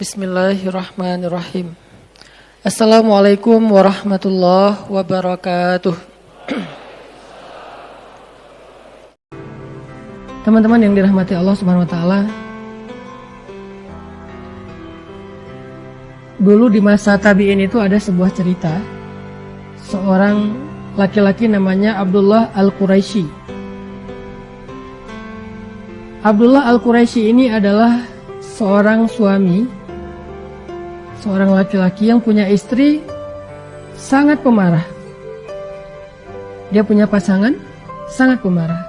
Bismillahirrahmanirrahim. Assalamualaikum warahmatullahi wabarakatuh. Teman-teman yang dirahmati Allah Subhanahu wa taala. Dulu di masa tabi'in itu ada sebuah cerita. Seorang laki-laki namanya Abdullah Al-Quraisy. Abdullah Al-Quraisy ini adalah seorang suami, seorang laki-laki yang punya istri sangat pemarah. Dia punya pasangan sangat pemarah.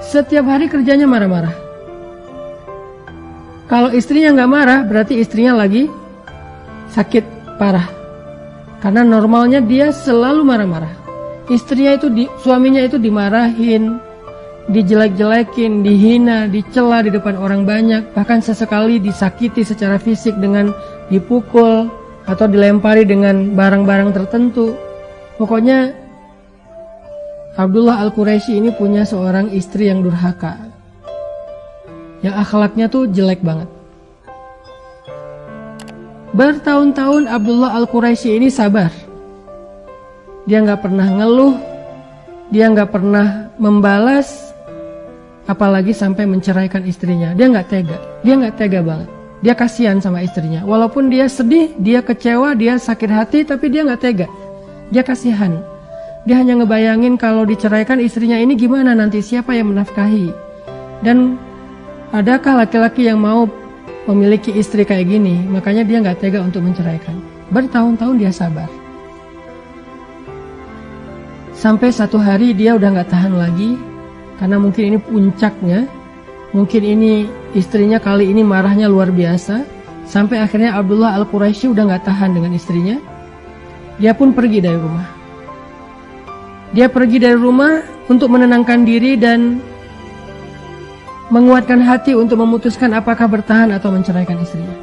Setiap hari kerjanya marah-marah. Kalau istrinya nggak marah, berarti istrinya lagi sakit parah. Karena normalnya dia selalu marah-marah. Suaminya itu dimarahin, dijelek-jelekin, dihina, dicela di depan orang banyak, bahkan sesekali disakiti secara fisik dengan dipukul atau dilempari dengan barang-barang tertentu. Pokoknya Abdullah Al-Quraisy ini punya seorang istri yang durhaka, yang akhlaknya tuh jelek banget. Bertahun-tahun Abdullah Al-Quraisy ini sabar. Dia nggak pernah ngeluh, dia nggak pernah membalas, apalagi sampai menceraikan istrinya. Dia nggak tega banget. Dia kasihan sama istrinya. Walaupun dia sedih, dia kecewa, dia sakit hati, tapi dia nggak tega. Dia kasihan. Dia hanya ngebayangin kalau diceraikan istrinya ini gimana nanti, siapa yang menafkahi. Dan adakah laki-laki yang mau memiliki istri kayak gini? Makanya dia nggak tega untuk menceraikan. Bertahun-tahun dia sabar. Sampai satu hari dia udah nggak tahan lagi, karena mungkin ini puncaknya, mungkin ini istrinya kali ini marahnya luar biasa. Sampai akhirnya Abdullah Al-Quraisy udah nggak tahan dengan istrinya. Dia pun pergi dari rumah. Dia pergi dari rumah untuk menenangkan diri dan menguatkan hati untuk memutuskan apakah bertahan atau menceraikan istrinya.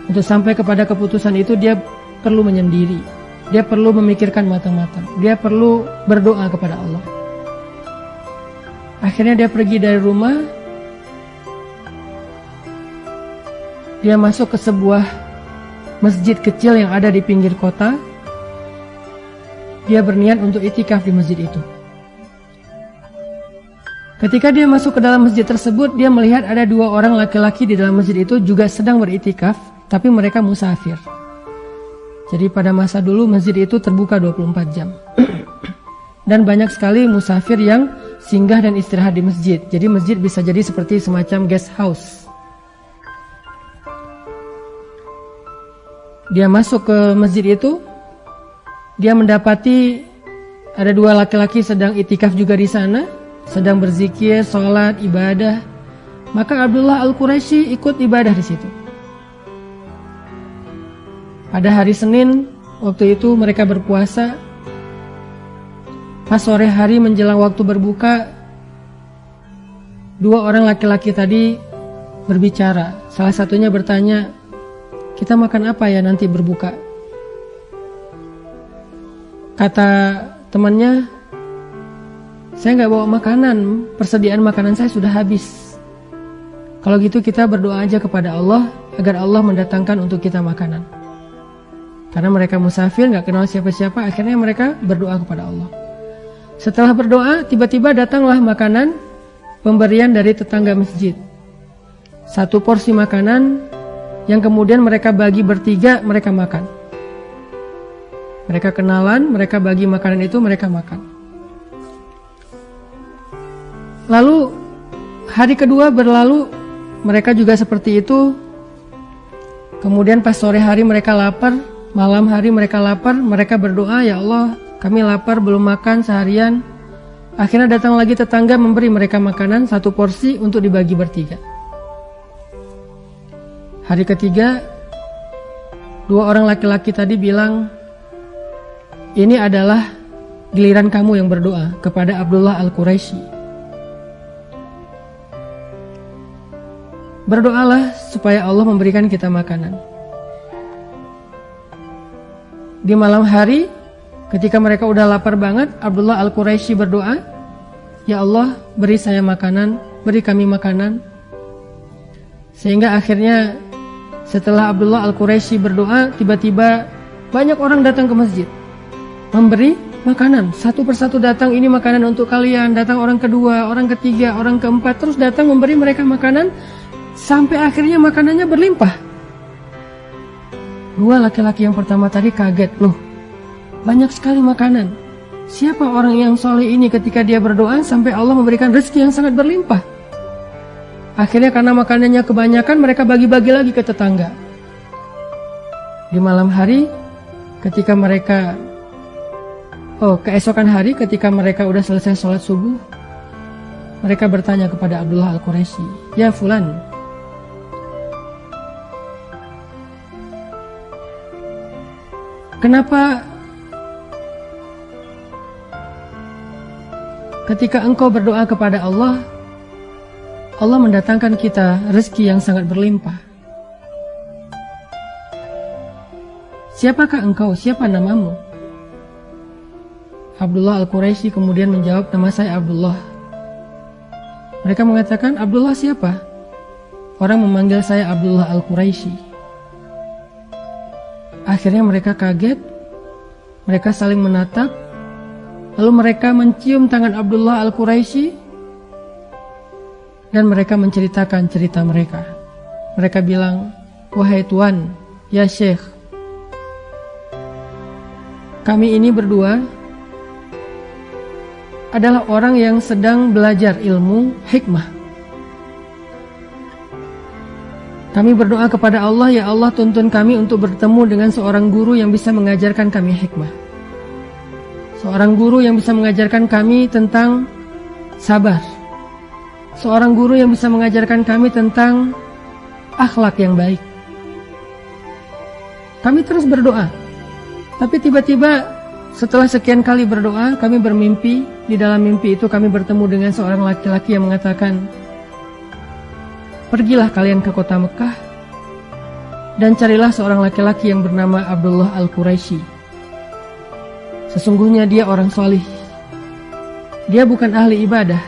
Untuk sampai kepada keputusan itu dia perlu menyendiri. Dia perlu memikirkan matang-matang. Dia perlu berdoa kepada Allah. Akhirnya dia pergi dari rumah. Dia masuk ke sebuah masjid kecil yang ada di pinggir kota. Dia berniat untuk itikaf di masjid itu. Ketika dia masuk ke dalam masjid tersebut, dia melihat ada dua orang laki-laki di dalam masjid itu juga sedang beritikaf, tapi mereka musafir. Jadi pada masa dulu masjid itu terbuka 24 jam. Dan banyak sekali musafir yang singgah dan istirahat di masjid. Jadi masjid bisa jadi seperti semacam guest house. Dia masuk ke masjid itu. Dia mendapati ada dua laki-laki sedang itikaf juga di sana, sedang berzikir, sholat, ibadah. Maka Abdullah Al-Quraisy ikut ibadah di situ. Pada hari Senin, waktu itu mereka berpuasa. Pas sore hari menjelang waktu berbuka, dua orang laki-laki tadi berbicara. Salah satunya bertanya, "Kita makan apa ya nanti berbuka?" Kata temannya, "Saya nggak bawa makanan, persediaan makanan saya sudah habis. Kalau gitu kita berdoa aja kepada Allah agar Allah mendatangkan untuk kita makanan." Karena mereka musafir, nggak kenal siapa-siapa, akhirnya mereka berdoa kepada Allah. Setelah berdoa, tiba-tiba datanglah makanan pemberian dari tetangga masjid. Satu porsi makanan yang kemudian mereka bagi bertiga, mereka makan. Mereka kenalan, mereka bagi makanan itu, mereka makan. Lalu hari kedua berlalu, mereka juga seperti itu. Kemudian pas sore hari mereka lapar, malam hari mereka lapar, mereka berdoa, "Ya Allah, kami lapar belum makan seharian." Akhirnya datang lagi tetangga memberi mereka makanan satu porsi untuk dibagi bertiga. Hari ketiga, dua orang laki-laki tadi bilang, "Ini adalah giliran kamu yang berdoa kepada Abdullah Al-Quraisy. Berdoalah supaya Allah memberikan kita makanan." Di malam hari, ketika mereka udah lapar banget, Abdullah Al-Quraisy berdoa, "Ya Allah, beri saya makanan, beri kami makanan." Sehingga akhirnya setelah Abdullah Al-Quraisy berdoa, tiba-tiba banyak orang datang ke masjid memberi makanan. Satu persatu datang, ini makanan untuk kalian. Datang orang kedua, orang ketiga, orang keempat, terus datang memberi mereka makanan sampai akhirnya makanannya berlimpah. Dua laki-laki yang pertama tadi kaget, loh, banyak sekali makanan. Siapa orang yang soleh ini ketika dia berdoa sampai Allah memberikan rezeki yang sangat berlimpah? Akhirnya karena makanannya kebanyakan, mereka bagi-bagi lagi ke tetangga. Di malam hari, ketika mereka keesokan hari ketika mereka udah selesai sholat subuh, mereka bertanya kepada Abdullah Al-Quraisy, "Ya fulan, kenapa ketika engkau berdoa kepada Allah, Allah mendatangkan kita rezeki yang sangat berlimpah? Siapakah engkau? Siapa namamu?" Abdullah Al-Quraisy kemudian menjawab, "Nama saya Abdullah." Mereka mengatakan, "Abdullah siapa?" Orang memanggil saya Abdullah Al-Quraisy. Akhirnya mereka kaget, mereka saling menatap, lalu mereka mencium tangan Abdullah Al-Quraisy dan mereka menceritakan cerita mereka. Mereka bilang, "Wahai Tuan, ya Syekh, kami ini berdua adalah orang yang sedang belajar ilmu hikmah. Kami berdoa kepada Allah, ya Allah tuntun kami untuk bertemu dengan seorang guru yang bisa mengajarkan kami hikmah. Seorang guru yang bisa mengajarkan kami tentang sabar. Seorang guru yang bisa mengajarkan kami tentang akhlak yang baik." Kami terus berdoa. Tapi tiba-tiba setelah sekian kali berdoa, kami bermimpi. Di dalam mimpi itu kami bertemu dengan seorang laki-laki yang mengatakan, "Pergilah kalian ke kota Mekah dan carilah seorang laki-laki yang bernama Abdullah Al-Quraisy. Sesungguhnya dia orang solih. Dia bukan ahli ibadah,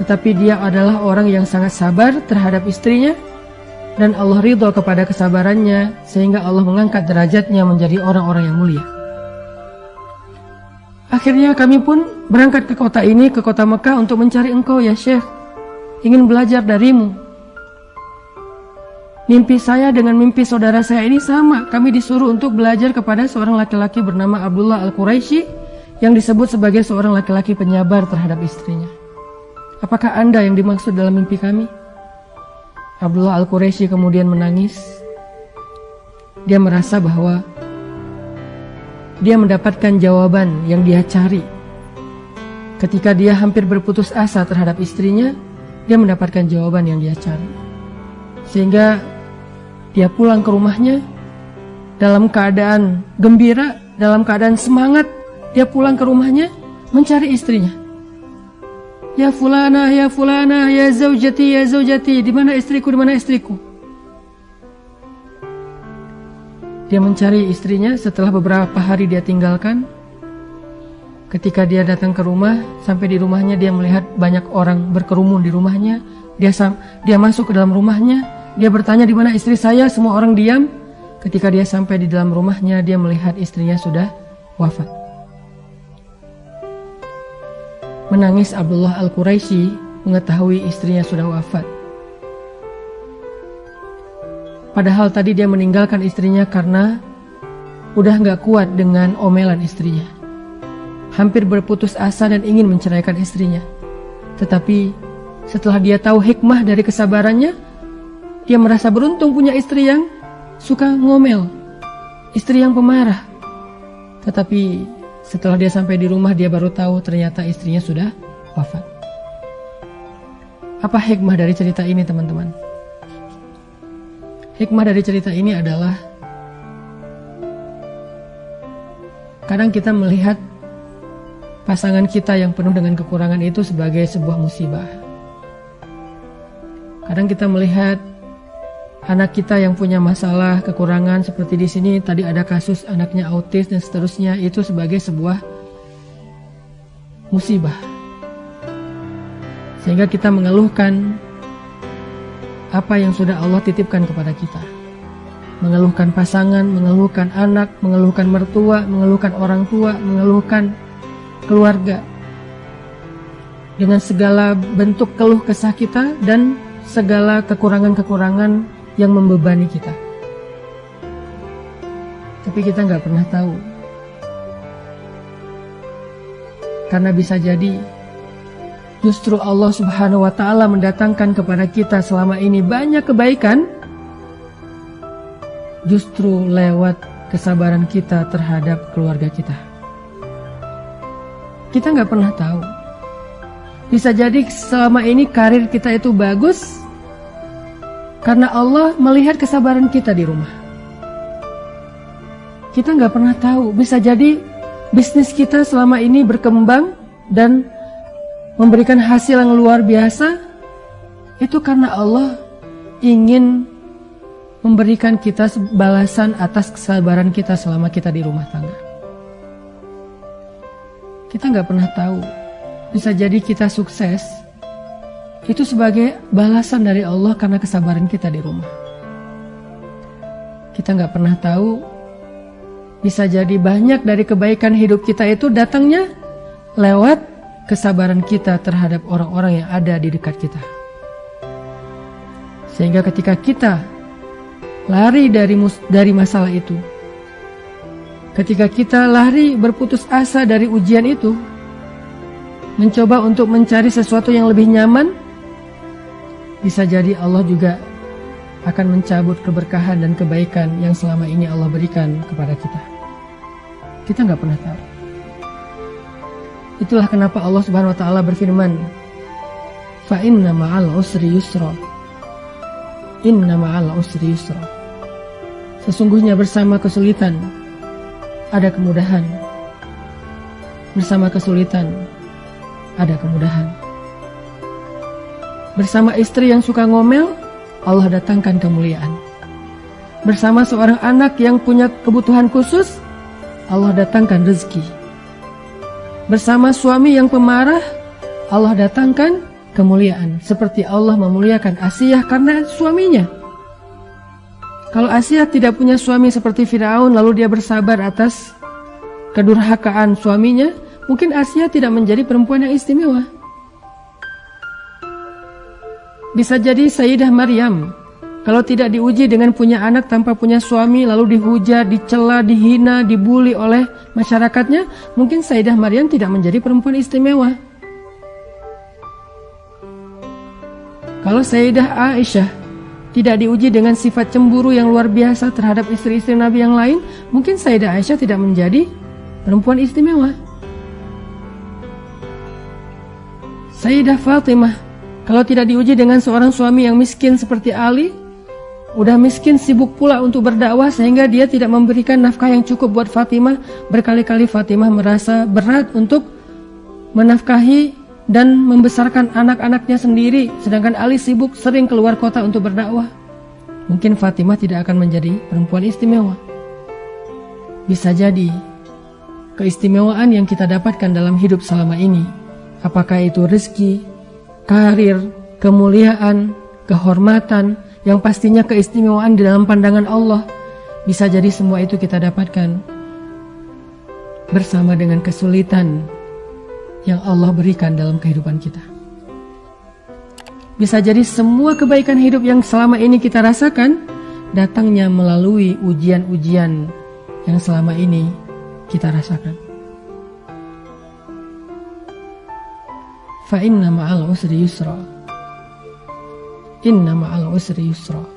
tetapi dia adalah orang yang sangat sabar terhadap istrinya, dan Allah ridho kepada kesabarannya, sehingga Allah mengangkat derajatnya menjadi orang-orang yang mulia." Akhirnya kami pun berangkat ke kota ini, ke kota Mekah untuk mencari engkau ya Syekh, ingin belajar darimu. Mimpi saya dengan mimpi saudara saya ini sama. Kami disuruh untuk belajar kepada seorang laki-laki bernama Abdullah Al-Quraisy yang disebut sebagai seorang laki-laki penyabar terhadap istrinya. Apakah Anda yang dimaksud dalam mimpi kami? Abdullah Al-Quraisy kemudian menangis. Dia merasa bahwa dia mendapatkan jawaban yang dia cari. Ketika dia hampir berputus asa terhadap istrinya, dia mendapatkan jawaban yang dia cari. Sehingga dia pulang ke rumahnya dalam keadaan gembira, dalam keadaan semangat. Dia pulang ke rumahnya mencari istrinya. "Ya fulana, ya fulana, ya zaujati, ya zaujati, di mana istriku, di mana istriku?" Dia mencari istrinya. Setelah beberapa hari dia tinggalkan, ketika dia datang ke rumah, sampai di rumahnya dia melihat banyak orang berkerumun di rumahnya. Dia masuk ke dalam rumahnya, dia bertanya, "Di mana istri saya?" Semua orang diam. Ketika dia sampai di dalam rumahnya, dia melihat istrinya sudah wafat. Menangis Abdullah Al-Quraisy mengetahui istrinya sudah wafat. Padahal tadi dia meninggalkan istrinya karena udah gak kuat dengan omelan istrinya. Hampir berputus asa dan ingin menceraikan istrinya. Tetapi setelah dia tahu hikmah dari kesabarannya, dia merasa beruntung punya istri yang suka ngomel, istri yang pemarah. Tetapi setelah dia sampai di rumah, dia baru tahu ternyata istrinya sudah wafat. Apa hikmah dari cerita ini, teman-teman? Hikmah dari cerita ini adalah kadang kita melihat pasangan kita yang penuh dengan kekurangan itu sebagai sebuah musibah. Kadang kita melihat anak kita yang punya masalah, kekurangan, seperti di sini tadi ada kasus anaknya autis dan seterusnya, itu sebagai sebuah musibah. Sehingga kita mengeluhkan apa yang sudah Allah titipkan kepada kita. Mengeluhkan pasangan, mengeluhkan anak, mengeluhkan mertua, mengeluhkan orang tua, mengeluhkan keluarga. Dengan segala bentuk keluh kesah kita dan segala kekurangan-kekurangan yang membebani kita. Tapi kita nggak pernah tahu. Karena bisa jadi justru Allah Subhanahu wa Ta'ala mendatangkan kepada kita selama ini banyak kebaikan justru lewat kesabaran kita terhadap keluarga kita. Kita nggak pernah tahu. Bisa jadi selama ini karir kita itu bagus karena Allah melihat kesabaran kita di rumah. Kita nggak pernah tahu. Bisa jadi bisnis kita selama ini berkembang dan memberikan hasil yang luar biasa. Itu karena Allah ingin memberikan kita balasan atas kesabaran kita selama kita di rumah tangga. Kita nggak pernah tahu. Bisa jadi kita sukses itu sebagai balasan dari Allah karena kesabaran kita di rumah. Kita nggak pernah tahu. Bisa jadi banyak dari kebaikan hidup kita itu datangnya lewat kesabaran kita terhadap orang-orang yang ada di dekat kita. Sehingga ketika kita lari dari masalah itu, ketika kita lari berputus asa dari ujian itu, mencoba untuk mencari sesuatu yang lebih nyaman, bisa jadi Allah juga akan mencabut keberkahan dan kebaikan yang selama ini Allah berikan kepada kita. Kita nggak pernah tahu. Itulah kenapa Allah Subhanahu wa Ta'ala berfirman, fa inna ma'al usri yusra. Inna ma'al usri yusra. Sesungguhnya bersama kesulitan ada kemudahan. Bersama kesulitan ada kemudahan. Bersama istri yang suka ngomel, Allah datangkan kemuliaan. Bersama seorang anak yang punya kebutuhan khusus, Allah datangkan rezeki. Bersama suami yang pemarah, Allah datangkan kemuliaan. Seperti Allah memuliakan Asiyah karena suaminya. Kalau Asiyah tidak punya suami seperti Firaun, lalu dia bersabar atas kedurhakaan suaminya, mungkin Asiyah tidak menjadi perempuan yang istimewa. Bisa jadi Sayyidah Maryam, kalau tidak diuji dengan punya anak tanpa punya suami, lalu dihujat, dicela, dihina, dibully oleh masyarakatnya, mungkin Sayyidah Maryam tidak menjadi perempuan istimewa. Kalau Sayyidah Aisyah tidak diuji dengan sifat cemburu yang luar biasa terhadap istri-istri Nabi yang lain, mungkin Sayyidah Aisyah tidak menjadi perempuan istimewa. Sayyidah Fatimah, kalau tidak diuji dengan seorang suami yang miskin seperti Ali, udah miskin sibuk pula untuk berdakwah sehingga dia tidak memberikan nafkah yang cukup buat Fatimah. Berkali-kali Fatimah merasa berat untuk menafkahi dan membesarkan anak-anaknya sendiri, sedangkan Ali sibuk sering keluar kota untuk berdakwah. Mungkin Fatimah tidak akan menjadi perempuan istimewa. Bisa jadi keistimewaan yang kita dapatkan dalam hidup selama ini, apakah itu rezeki, karir, kemuliaan, kehormatan, yang pastinya keistimewaan di dalam pandangan Allah, bisa jadi semua itu kita dapatkan bersama dengan kesulitan yang Allah berikan dalam kehidupan kita. Bisa jadi semua kebaikan hidup yang selama ini kita rasakan datangnya melalui ujian-ujian yang selama ini kita rasakan. Fa inna ma'al usri yusra. Inna ma'al usri yusra.